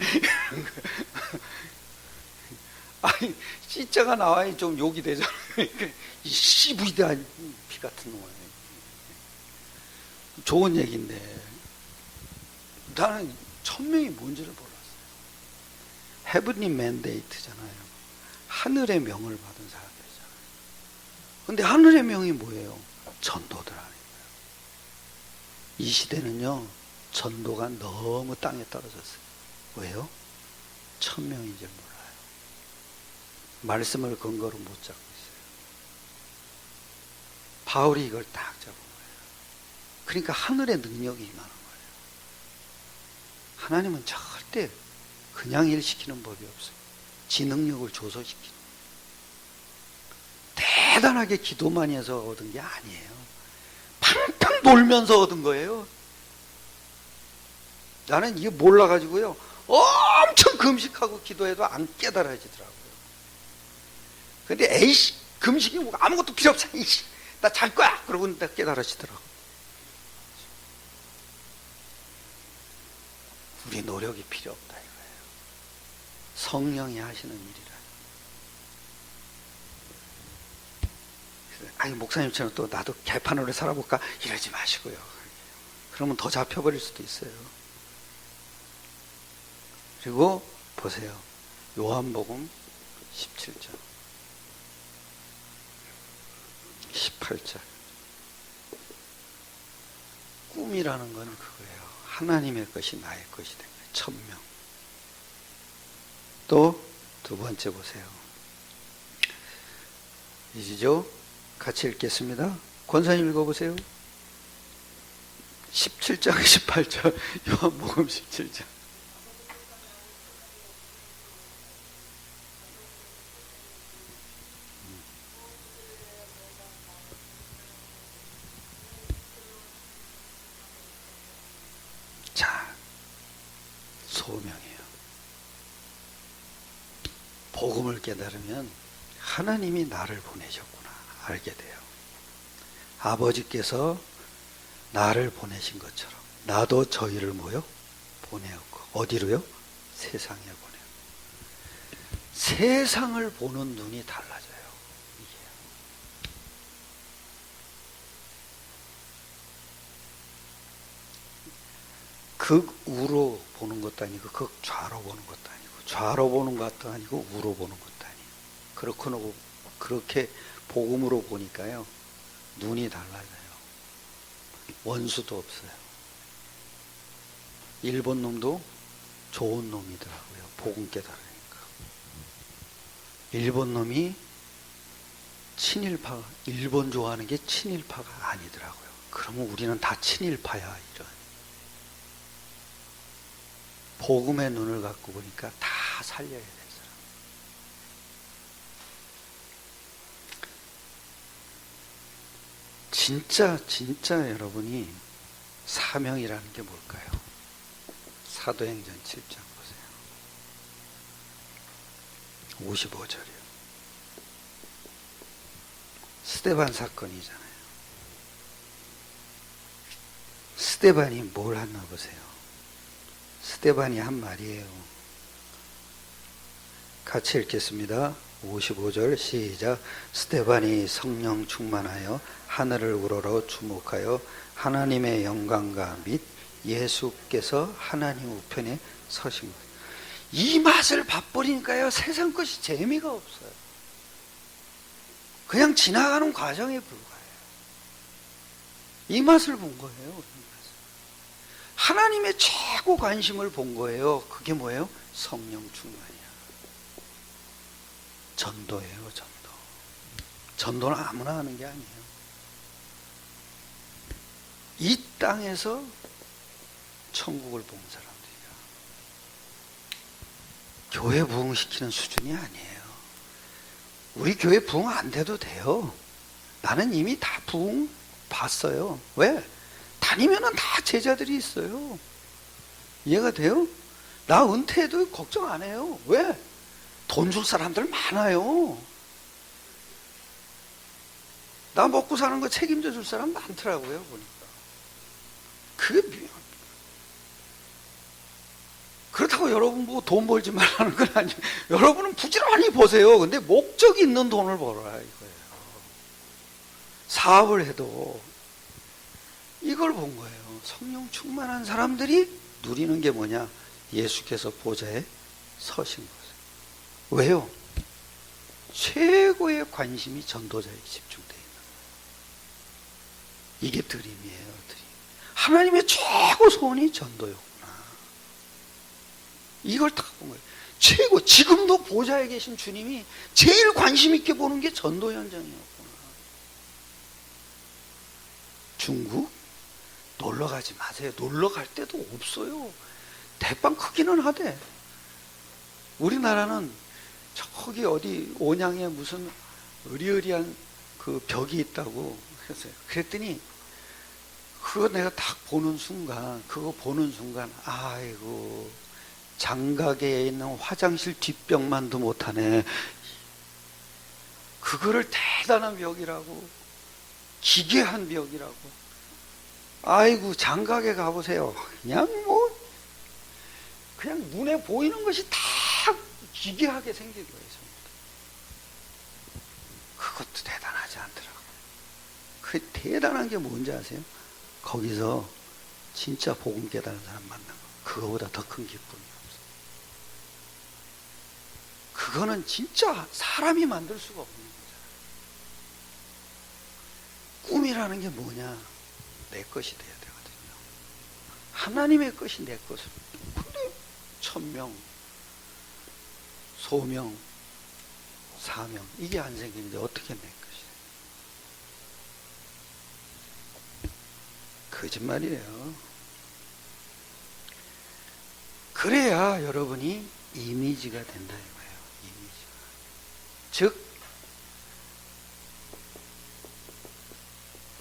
아니 C자가 나와야 좀 욕이 되잖아요. 이 CVDIP 같은 놈아. 좋은 얘기인데 나는 천명이 뭔지를 몰랐어요. 헤븐리 맨데이트잖아요. 하늘의 명을 받은 사람들이잖아요. 근데 하늘의 명이 뭐예요? 전도들 아니에요. 이 시대는요, 전도가 너무 땅에 떨어졌어요. 왜요? 천명인 줄 몰라요. 말씀을 근거로 못 잡고 있어요. 바울이 이걸 딱 잡은 거예요. 그러니까 하늘의 능력이 임하는 거예요. 하나님은 절대 그냥 일시키는 법이 없어요. 지 능력을 줘서 시키는. 대단하게 기도 많이 해서 얻은 게 아니에요. 팡팡 놀면서 얻은 거예요. 나는 이게 몰라가지고요, 엄청 금식하고 기도해도 안 깨달아지더라고요. 근데 에이씨, 금식이 뭐 아무것도 필요 없어. 이씨, 나 잘 거야. 그러고 딱 깨달아지더라고. 우리 노력이 필요 없다 이거예요. 성령이 하시는 일이라. 아니, 목사님처럼 또 나도 개판으로 살아볼까? 이러지 마시고요. 그러면 더 잡혀버릴 수도 있어요. 그리고 보세요. 요한복음 17장 18절. 꿈이라는 건 그거예요. 하나님의 것이 나의 것이 된 거예요. 천명. 또 두 번째 보세요. 이지죠? 같이 읽겠습니다. 권사님 읽어보세요. 17장 18절. 요한복음 17장. 자, 소명이에요. 복음을 깨달으면 하나님이 나를 보내셨구나 알게 돼요. 아버지께서 나를 보내신 것처럼 나도 저희를 뭐요? 보내었고. 어디로요? 세상에 보내요. 세상을 보는 눈이 달라져요. 이게. 극우로 보는 것도 아니고 극좌로 보는 것도 아니고 좌로 보는 것도 아니고 우로 보는 것도 아니고 그렇게 복음으로 보니까요 눈이 달라져요. 원수도 없어요. 일본 놈도 좋은 놈이더라고요. 복음 깨달으니까. 일본 놈이 친일파, 일본 좋아하는 게 친일파가 아니더라고요. 그러면 우리는 다 친일파야 이런. 복음의 눈을 갖고 보니까 다 살려야 될 사람. 진짜 여러분이 사명이라는 게 뭘까요? 사도행전 7장 보세요. 55절이요. 스데반 사건이잖아요. 스데반이 뭘 했나 보세요. 스데반이 한 말이에요. 같이 읽겠습니다. 55절 시작. 스데반이 성령 충만하여 하늘을 우러러 주목하여 하나님의 영광과 및 예수께서 하나님 우편에 서신 것. 이 맛을 맛버리니까요 세상 것이 재미가 없어요. 그냥 지나가는 과정에 불과해요. 이 맛을 본 거예요. 하나님의 최고 관심을 본 거예요. 그게 뭐예요? 성령 충만이야. 전도예요. 전도. 전도는 아무나 하는 게 아니에요. 이 땅에서 천국을 본 사람들이야. 교회 부흥시키는 수준이 아니에요. 우리 교회 부흥 안 돼도 돼요. 나는 이미 다 부흥 봤어요. 왜? 다니면은 다 제자들이 있어요. 이해가 돼요? 나 은퇴해도 걱정 안 해요. 왜? 돈 줄 사람들 많아요. 나 먹고 사는 거 책임져 줄 사람 많더라고요, 보니까. 그게 미안합니다. 그렇다고 여러분 뭐 돈 벌지 말라는 건 아니에요. 여러분은 부지런히 보세요. 근데 목적이 있는 돈을 벌어라 이거예요. 사업을 해도 이걸 본 거예요. 성령 충만한 사람들이 누리는 게 뭐냐? 예수께서 보좌에 서신 거예요. 왜요? 최고의 관심이 전도자에게 집중되어 있는 거예요. 이게 드림이에요. 드림. 하나님의 최고 소원이 전도였구나. 이걸 딱 본 거예요. 최고, 지금도 보좌에 계신 주님이 제일 관심 있게 보는 게 전도 현장이었구나. 중국? 놀러 가지 마세요. 놀러 갈 데도 없어요. 대빵 크기는 하되. 우리나라는 저기 어디 온양에 무슨 으리으리한 그 벽이 있다고 그랬어요. 그랬더니 그거 내가 딱 보는 순간, 아이고 장가게에 있는 화장실 뒷벽만도 못하네. 그거를 대단한 벽이라고, 기괴한 벽이라고. 아이고, 장각에 가보세요. 그냥 눈에 보이는 것이 다 기괴하게 생긴 거예요. 그것도 대단하지 않더라고요. 그 대단한 게 뭔지 아세요? 거기서 진짜 복음 깨달은 사람 만난 거. 그거보다 더 큰 기쁨이 없어요. 그거는 진짜 사람이 만들 수가 없는 거잖아요. 꿈이라는 게 뭐냐? 내 것이 돼야 되거든요. 하나님의 것이 내 것을. 근데 천명, 소명, 사명, 이게 안 생기는데 어떻게 내 것이? 거짓말이에요. 그래야 여러분이 이미지가 된다 이거예요. 이미지가. 즉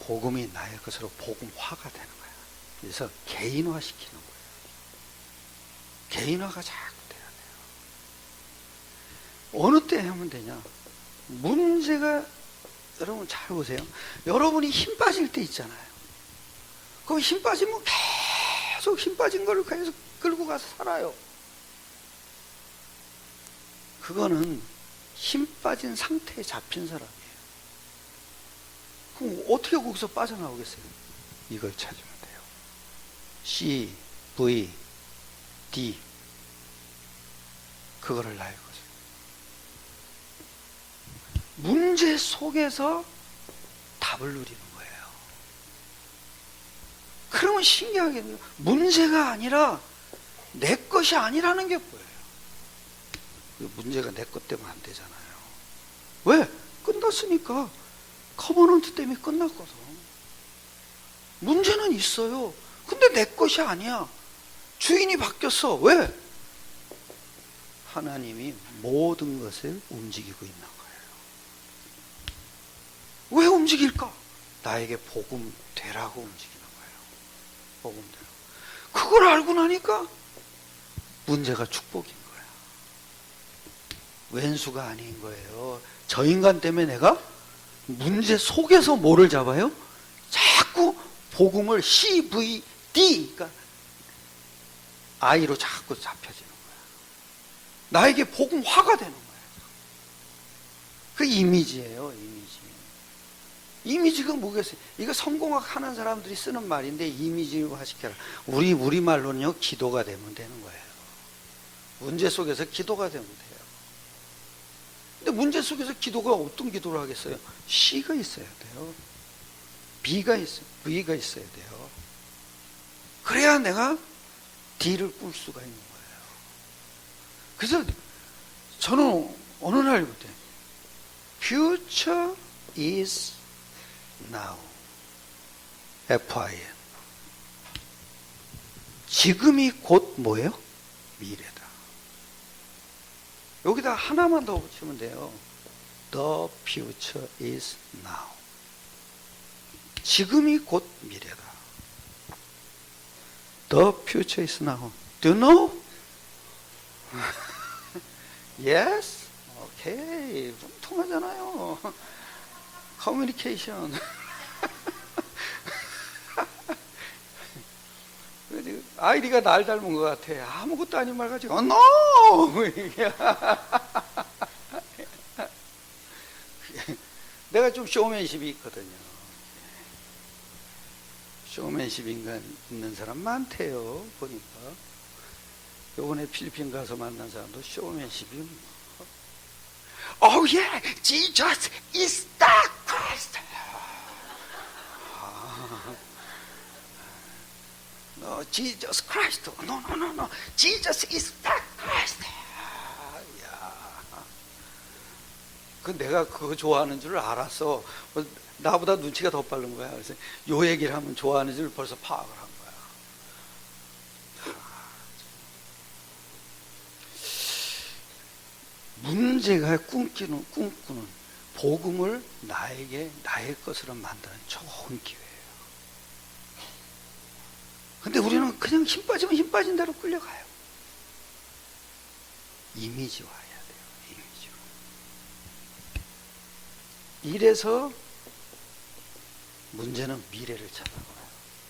복음이 나의 것으로 복음화가 되는 거야. 그래서 개인화시키는 거예요. 개인화가 자꾸 돼야 돼요. 어느 때 하면 되냐? 문제가, 여러분 잘 보세요. 여러분이 힘 빠질 때 있잖아요. 그럼 힘 빠지면 계속 힘 빠진 걸 계속 끌고 가서 살아요. 그거는 힘 빠진 상태에 잡힌 사람이에요. 그럼 어떻게 거기서 빠져나오겠어요? 이걸 찾으면 돼요. C, V, D. 그거를 나의 것을. 문제 속에서 답을 누리는 거예요. 그러면 신기하게 문제가 아니라 내 것이 아니라는 게 보여요. 문제가 내 것 때문에 안 되잖아요. 왜? 끝났으니까. 커버넌트 때문에 끝났거든. 문제는 있어요. 근데 내 것이 아니야. 주인이 바뀌었어. 왜? 하나님이 모든 것을 움직이고 있는 거예요. 왜 움직일까? 나에게 복음 되라고 움직이는 거예요. 복음 되라고. 그걸 알고 나니까 문제가 축복인 거예요. 왼수가 아닌 거예요. 저 인간 때문에 내가 문제 속에서 뭐를 잡아요? 자꾸 복음을 CVD, 그러니까 I로 자꾸 잡혀지는 거예요. 나에게 복음화가 되는 거예요. 그 이미지예요, 이미지. 이미지가 뭐겠어요? 이거 성공학 하는 사람들이 쓰는 말인데 이미지화 시켜라. 우리말로는요, 기도가 되면 되는 거예요. 문제 속에서 기도가 되면 돼요. 근데 문제 속에서 기도가 어떤 기도를 하겠어요? C가 있어야 돼요. B가 있어요. V가 있어야 돼요. 그래야 내가 D를 꿀 수가 있는 거예요. 그래서 저는 어느 날부터 Future is now. FIN. 지금이 곧 뭐예요? 미래다. 여기다 하나만 더 붙이면 돼요. The future is now. 지금이 곧 미래다. The future is now. Do you know? Yes? 오케이. 통하잖아요. 커뮤니케이션. 아이디가 날 닮은 것 같아. 아무것도 아닌 말 가지고 no! 내가 좀 쇼맨십이 있거든요. 쇼맨십 인간 있는 사람 많대요. 보니까 요번에 필리핀 가서 만난 사람도 쇼맨십이 Oh yeah, Jesus is the Christ. No, Jesus Christ. No. Jesus is the Christ. 그 내가 그거 좋아하는 줄 알았어. 나보다 눈치가 더 빠른 거야. 그래서 요 얘기를 하면 좋아하는 줄 벌써 파악을 한 거야. 문제가 꿈꾸는 복음을 나에게 나의 것으로 만드는 좋은 기회예요. 근데 우리는 그냥 힘 빠지면 힘 빠진 대로 끌려가요. 이미지화 해야 돼요. 이미지화. 이래서 문제는 미래를 찾아가요.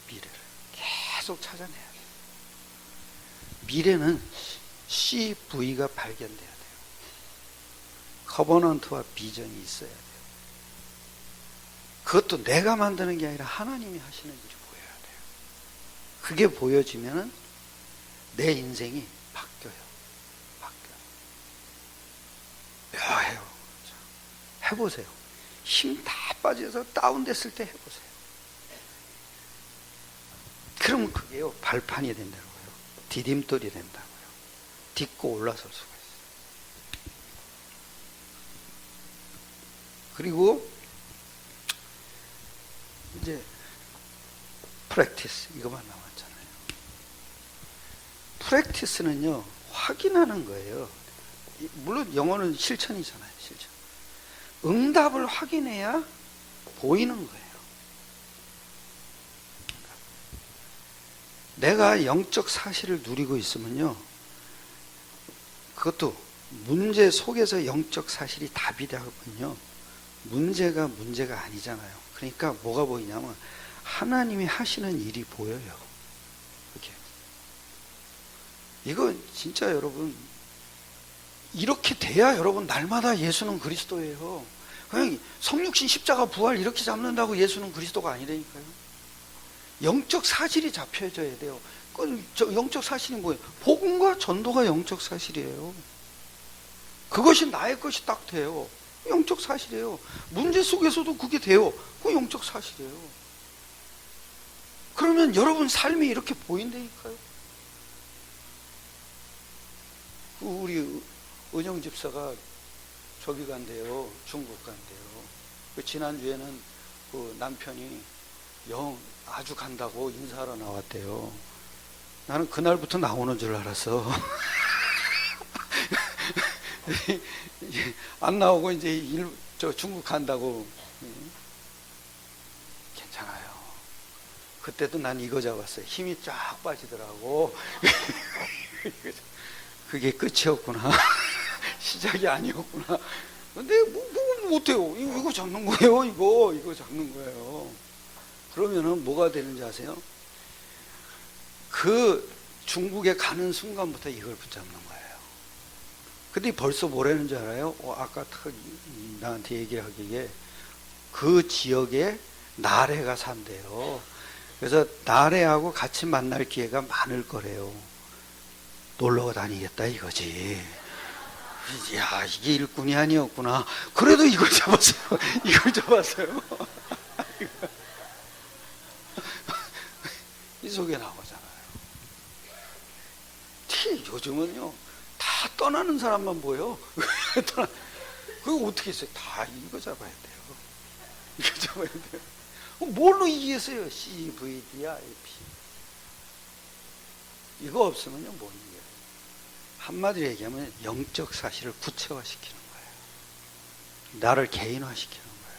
미래를 계속 찾아내야 돼요. 미래는 CV가 발견돼야 돼요. 커버넌트와 비전이 있어야 돼요. 그것도 내가 만드는 게 아니라 하나님이 하시는 일이 보여야 돼요. 그게 보여지면은 내 인생이 바뀌어요. 묘해요. 해보세요. 힘 다 빠져서 다운됐을 때 해보세요. 그러면 그게요, 발판이 된다고요. 디딤돌이 된다고요. 딛고 올라설 수가 있어요. 그리고 이제 프랙티스, 이것만 남았잖아요. 프랙티스는요, 확인하는 거예요. 물론 영어는 실천이잖아요. 실천. 응답을 확인해야 보이는 거예요. 내가 영적 사실을 누리고 있으면요, 그것도 문제 속에서 영적 사실이 답이 되거든요. 문제가 아니잖아요. 그러니까 뭐가 보이냐면 하나님이 하시는 일이 보여요. 이렇게. 이거 진짜 여러분, 이렇게 돼야 여러분 날마다 예수는 그리스도예요. 그냥 성육신 십자가 부활 이렇게 잡는다고 예수는 그리스도가 아니라니까요. 영적 사실이 잡혀져야 돼요. 저 영적 사실이 뭐예요? 복음과 전도가 영적 사실이에요. 그것이 나의 것이 딱 돼요. 영적 사실이에요. 문제 속에서도 그게 돼요. 그건 영적 사실이에요. 그러면 여러분 삶이 이렇게 보인다니까요. 우리 은영 집사가 저기 간대요. 중국 간대요. 지난주에는 그 남편이 아주 간다고 인사하러 나왔대요. 나는 그날부터 나오는 줄 알았어. 안 나오고 이제 중국 간다고. 괜찮아요. 그때도 난 이거 잡았어요. 힘이 쫙 빠지더라고. 그게 끝이었구나. 시작이 아니었구나. 근데 뭐 못해요. 이거 잡는 거예요. 이거 잡는 거예요. 그러면은 뭐가 되는지 아세요? 그 중국에 가는 순간부터 이걸 붙잡는 거예요. 근데 벌써 뭐라는 줄 알아요? 아까 나한테 얘기를 하기에 그 지역에 나래가 산대요. 그래서 나래하고 같이 만날 기회가 많을 거래요. 놀러 다니겠다 이거지. 야, 이게 일꾼이 아니었구나. 그래도 이걸 잡았어요. 이걸 잡았어요. 이 속에 나오잖아요. 요즘은요, 다 떠나는 사람만 보여. 그거 어떻게 했어요? 다 이거 잡아야 돼요. 이거 잡아야 돼요. 뭘로 이기겠어요? CVDIP. 이거 없으면요, 못 이겨요. 한마디로 얘기하면 영적 사실을 구체화시키는 거예요. 나를 개인화시키는 거예요.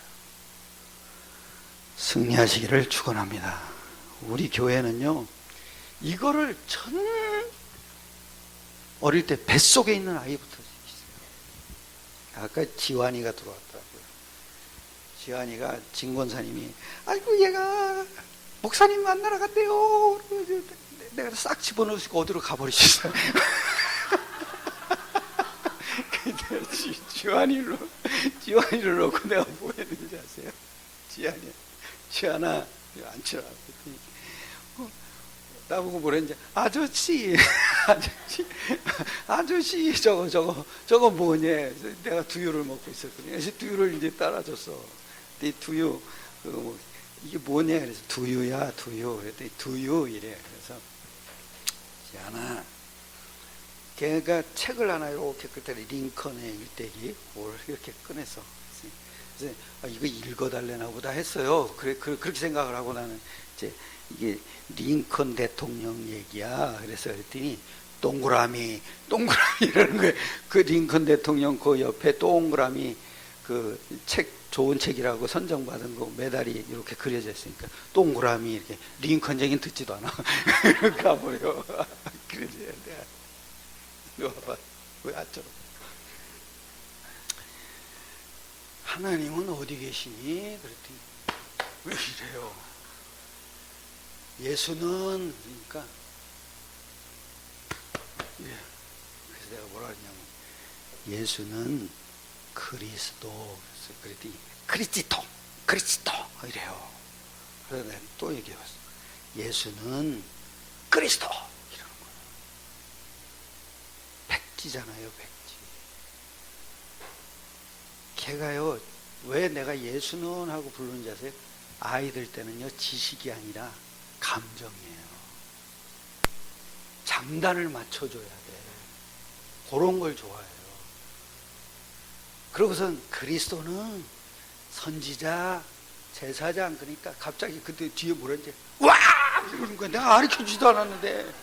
승리하시기를 축원합니다. 우리 교회는요, 이거를 어릴 때 뱃속에 있는 아이부터 시켰어요. 아까 지환이가 들어왔더라고요. 지환이가 진권사님이 아이고 얘가 목사님 만나러 갔대요. 내가 싹 집어넣으시고 어디로 가버리셨어요. 지환이를 놓고 내가 뭐 했는지 아세요? 지환아 앉혀라. 나보고 뭐랬는지 아저씨 저거 뭐냐. 내가 두유를 먹고 있었거든요. 두유를 이제 따라줬어. 이 두유 이게 뭐냐. 그래서 두유야 두유. 그랬더니 두유 이래. 그래서 지환아, 걔가 책을 하나 이렇게 그때 링컨의 일대기 뭘 이렇게 꺼내서 그래서 이거 읽어달래나 보다 했어요. 그렇게 생각을 하고 나는 이제 이게 링컨 대통령 얘기야. 그래서 그랬더니 동그라미라는 거예요. 그 링컨 대통령 그 옆에 동그라미 그 좋은 책이라고 선정받은 거 메달이 이렇게 그려져 있으니까 동그라미 이렇게 링컨 얘기는 듣지도 않아. 가버려. 그래야 돼. 너 봐봐. 왜 아처럼. 하나님은 어디 계시니? 그랬더니 왜 이래요? 예수는 그러니까 그래서 내가 뭐라 했냐면 예수는 그리스도 그랬더니 그리스도 이래요. 그래서 내가 또 얘기해봤어. 예수는 그리스도 이러는 거예요. 백지잖아요, 백지. 걔가요, 왜 내가 예수는 하고 부르는지 아세요? 아이들 때는요, 지식이 아니라 감정이에요. 장단을 맞춰줘야 돼. 그런 걸 좋아해요. 그러고선 그리스도는 선지자, 제사장, 그러니까 갑자기 그때 뒤에 뭐랬지? 와! 이러는 거야. 내가 가르쳐 주지도 않았는데.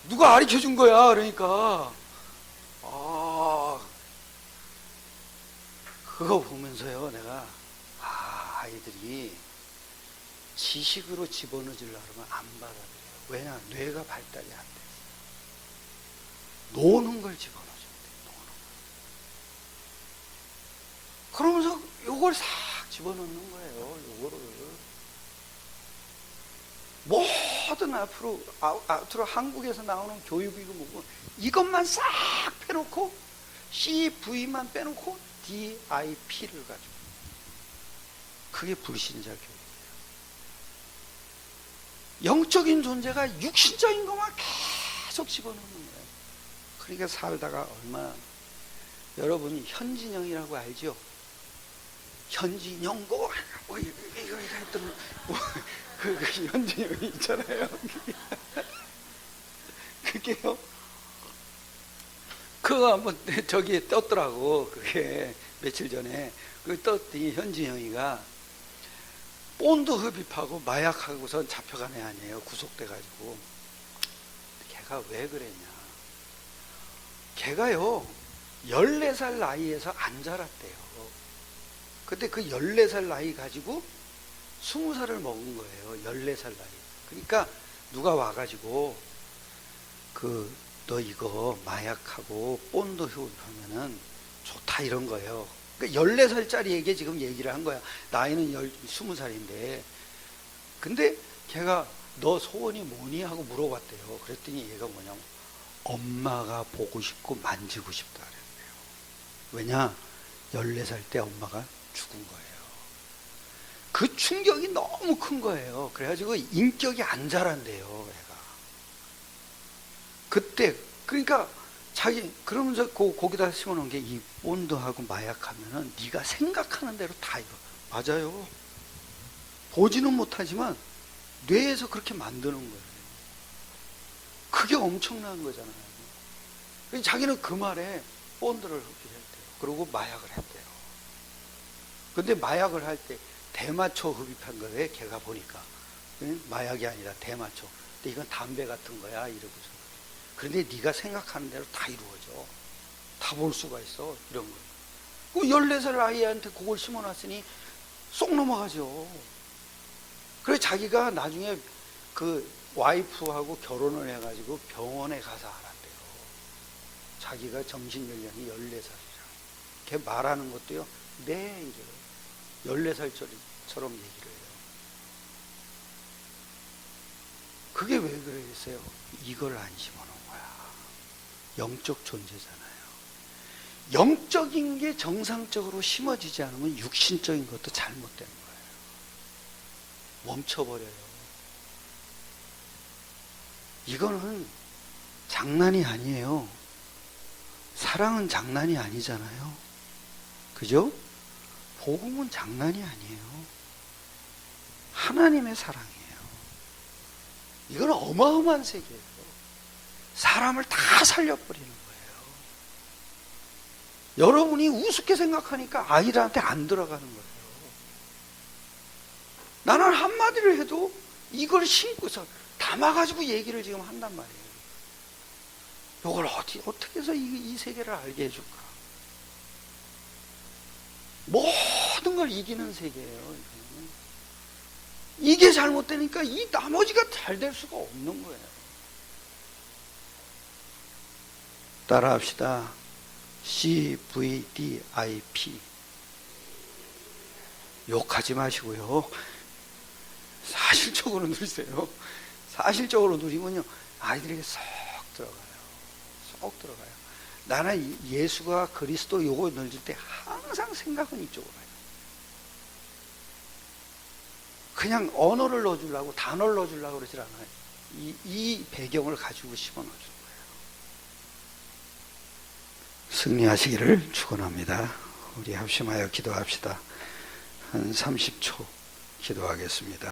누가 가르쳐 준 거야. 그러니까. 그거 보면서요, 내가, 아이들이 지식으로 집어넣으려고 그러면 안 받아들여요. 왜냐? 뇌가 발달이 안 돼서. 노는 걸 집어넣어줘야 돼, 노는 걸. 그러면서 요걸 싹 집어넣는 거예요, 요거를. 모든 앞으로 한국에서 나오는 교육이고 뭐고, 이것만 싹 빼놓고, CV만 빼놓고, DIP를 가지고. 그게 불신자 교육이에요. 영적인 존재가 육신적인 것만 계속 집어넣는 거예요. 그러니까 살다가 얼마나, 여러분이 현진영이라고 알죠? 현진영고 이거 했더니 그 현진영이 있잖아요. 그게요. 그거 한번 저기에 떴더라고. 그게 며칠 전에 그 떴더니 현진영이가 본드 흡입하고 마약하고선 잡혀간 애 아니에요. 구속돼가지고. 걔가 왜 그랬냐? 걔가요 14살 나이에서 안 자랐대요. 근데 그 14살 나이 가지고 20살을 먹은 거예요. 14살 나이. 그러니까 누가 와가지고 너 이거 마약하고 본드 흡입하면은 좋다 이런 거예요. 그러니까 14살짜리에게 지금 얘기를 한 거야. 나이는 20살인데. 근데 걔가 너 소원이 뭐니? 하고 물어봤대요. 그랬더니 얘가 뭐냐면 엄마가 보고 싶고 만지고 싶다 그랬대요. 왜냐? 14살 때 엄마가 죽은 거예요. 그 충격이 너무 큰 거예요. 그래가지고 인격이 안 자란대요, 애가. 그때, 그러니까 그러면서 거기다 심어놓은 게 이 본드하고 마약하면은 네가 생각하는 대로 다 이거. 맞아요. 보지는 못하지만 뇌에서 그렇게 만드는 거예요. 그게 엄청난 거잖아요. 자기는 그 말에 본드를 흡입했대요. 그리고 마약을 했대요. 근데 마약을 할 때 대마초 흡입한 거예요. 걔가 보니까. 마약이 아니라 대마초. 근데 이건 담배 같은 거야. 이러고서. 그런데 네가 생각하는 대로 다 이루어져. 다 볼 수가 있어. 이런 거. 그 14살 아이한테 그걸 심어놨으니 쏙 넘어가죠. 그래서 자기가 나중에 그 와이프하고 결혼을 해가지고 병원에 가서 알았대요. 자기가 정신연령이 14살이라. 걔 말하는 것도요, 네, 이래요. 14살처럼 얘기를 해요. 그게 왜 그러겠어요? 이걸 안 심어놓은 거야. 영적 존재잖아요. 영적인 게 정상적으로 심어지지 않으면 육신적인 것도 잘못된 거예요. 멈춰버려요. 이거는 장난이 아니에요. 사랑은 장난이 아니잖아요. 그죠? 복음은 장난이 아니에요. 하나님의 사랑이에요. 이건 어마어마한 세계예요. 사람을 다 살려버리는 거예요. 여러분이 우습게 생각하니까 아이들한테 안 들어가는 거예요. 나는 한마디를 해도 이걸 신고서 담아가지고 얘기를 지금 한단 말이에요. 이걸 어떻게 해서 이 세계를 알게 해줄까? 모든 걸 이기는 세계예요. 이게 잘못되니까 이 나머지가 잘 될 수가 없는 거예요. 따라합시다. CVDIP. 욕하지 마시고요. 사실적으로 누리세요. 사실적으로 누리면요, 아이들에게 쏙 들어가요. 쏙 들어가요. 나는 예수가 그리스도 요거 넣을 때 항상 생각은 이쪽으로 가요. 그냥 언어를 넣어주려고, 단어를 넣어주려고 그러질 않아요. 이 배경을 가지고 집어넣어주는 거예요. 승리하시기를 축원합니다. 우리 합심하여 기도합시다. 한 30초 기도하겠습니다.